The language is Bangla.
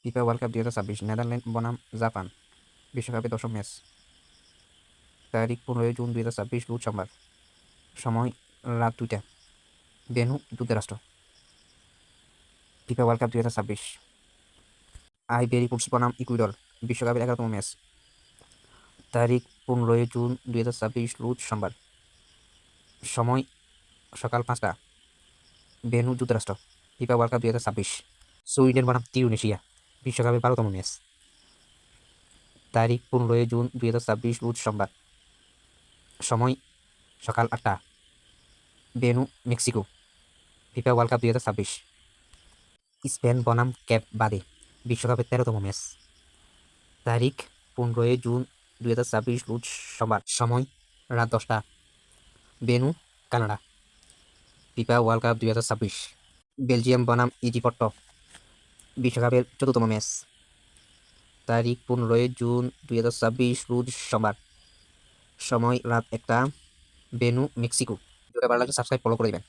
ফিফা ওয়ার্ল্ড কাপ 2026 নেদারল্যান্ড বনাম জাপান বিশ্বকাপের দশম ম্যাচ। তারিখ 15 জুন 2026 রোজ সোমবার। সময় রাত 2টা। ভেন্যু যুক্তরাষ্ট্র। FIFA world cup 2026 Ivory Coast বনাম ইকুয়েডর বিশ্বকাপের 11তম ম্যাচ। তারিখ 15 জুন 2026 রোজ সোমবার। সময় সকাল 5টা। ভেন্যু যুক্তরাষ্ট্র। ফিফা ওয়ার্ল্ড কাপ 2026 সুইডেন বনাম তিউনিসিয়া বিশ্বকাপের 12তম ম্যাচ। তারিখ 15 জুন 2026 রোজ সোমবার। সময় সকাল 8টা। Venue Mexico. FIFA world cup 2026 Spain বনাম ক্যাপ বাদে বিশ্বকাপের 13তম ম্যাচ। তারিখ 15 জুন 2026 রোজ সোমবার। সময় রাত 10টা। Venue Canada. FIFA world cup 2026 Belgium বনাম ইজিপ্ট বিশ্বকাপের 14তম ম্যাচ। তারিখ 15 জুন 2026 রোজ সোমবার। সময় রাত 1টা। Venue Mexico. ভিডিওটা ভালো লাগলে সাবস্ক্রাইব ফলো করে দিবেন।